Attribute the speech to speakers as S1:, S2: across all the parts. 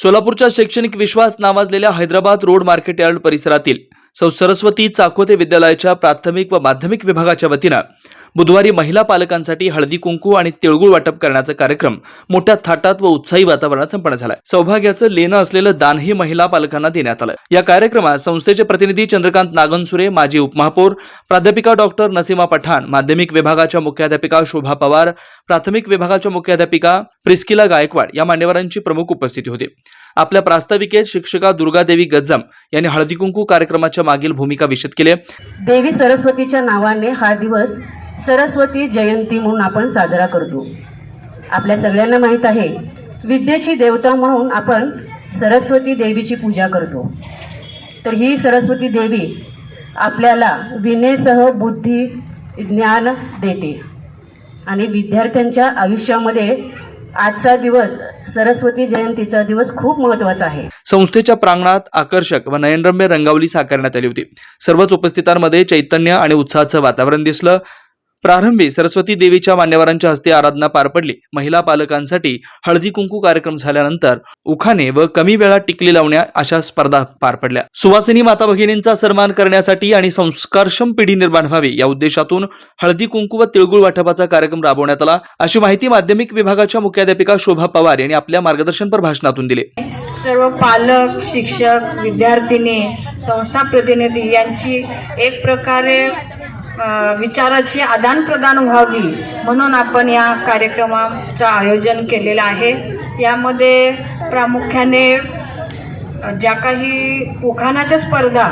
S1: सोलापूरच्या शैक्षणिक विश्वात नावाजलेल्या हैदराबाद रोड मार्केट यार्ड परिसरातील सौ सरस्वती चाकोते विद्यालयाच्या प्राथमिक व माध्यमिक विभागाच्या वतीनं बुधवारी महिला पालकांसाठी हळदी कुंकू आणि तिळगुळ वाटप करण्याचा कार्यक्रम मोठ्या थाटात व उत्साही वातावरणात संपन्न झाला। सौभाग्याचं लेणं असलेलं दानही महिला पालकांना देण्यात आलं। या कार्यक्रमात संस्थेचे प्रतिनिधी चंद्रकांत नागनसुरे, माजी उपमहापौर प्राध्यापिका डॉक्टर नसीमा पठाण, माध्यमिक विभागाच्या मुख्याध्यापिका शोभा पवार, प्राथमिक विभागाच्या मुख्याध्यापिका प्रिस्किला गायकवाड या मान्यवरांची प्रमुख उपस्थिती होती। आपल्या प्रास्ताविकेत शिक्षिका दुर्गादेवी गज्जम यांनी हळदी कुंकू कार्यक्रमाच्या मागील भूमिका विशद केली।
S2: देवी सरस्वतीच्या नावाने हा दिवस सरस्वती जयंती म्हणून आपण साजरा करतो। आपल्या सगळ्यांना माहित आहे, विद्येची देवता म्हणून आपण सरस्वती देवीची पूजा करतो। तर ही सरस्वती देवी आपल्याला विनयासह बुद्धी ज्ञान देते आणि विद्यार्थ्यांच्या आयुष्यामध्ये आजचा दिवस सरस्वती जयंतीचा दिवस खूप महत्त्वाचा आहे।
S1: संस्थेच्या प्रांगणात आकर्षक व नयनरम्य रंगवली साकारण्यात आली होती। सर्वच उपस्थितांमध्ये चैतन्य आणि उत्साहाचं वातावरण दिसलं। प्रारंभी सरस्वती देवीच्या मान्यवरांच्या हस्ते आराधना पार पडली। महिला पालकांसाठी हळदी कुंकू कार्यक्रम झाल्यानंतर उखाणे व कमी वेळात टिकली लावण्या अशा स्पर्धा पार पडल्या। सुवासिनी माता भगिनींचा सन्मान करण्यासाठी आणि संस्कारक्षम पिढी निर्माण व्हावी या उद्देशातून हळदी कुंकू व तिळगुळ वाटपाचा कार्यक्रम राबवण्यात आला, अशी माहिती माध्यमिक विभागाच्या मुख्याध्यापिका शोभा पवार यांनी आपल्या मार्गदर्शनपर भाषणातून दिली।
S3: सर्व पालक, शिक्षक, विद्यार्थिनी, संस्था प्रतिनिधी यांची एक प्रकारे विचाराची आदान प्रदान व्हावी म्हणून आपण या कार्यक्रमाचं आयोजन केलेलं आहे। यामध्ये प्रामुख्याने ज्या काही उखाणाच्या स्पर्धा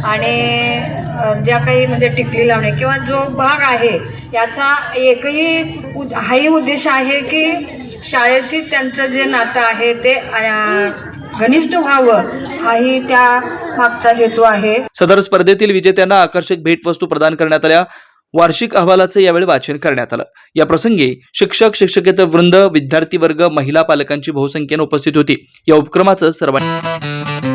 S3: आणि ज्या काही म्हणजे टिकली लावणे किंवा जो भाग आहे याचा एकही हाही उद्देश आहे की शाळेशी त्यांचं जे नातं आहे ते घनिष्ठ व्हावं, हाही त्या मागचा हेतू आहे।
S1: सदर स्पर्धेतील विजेत्यांना आकर्षक भेटवस्तू प्रदान करण्यात आल्या। वार्षिक अहवालाचे यावेळी वाचन करण्यात आलं। या प्रसंगी शिक्षक, शिक्षकेतर वृंद, विद्यार्थी वर्ग, महिला पालकांची बहुसंख्येने उपस्थित होती। या उपक्रमाचं सर्वांनी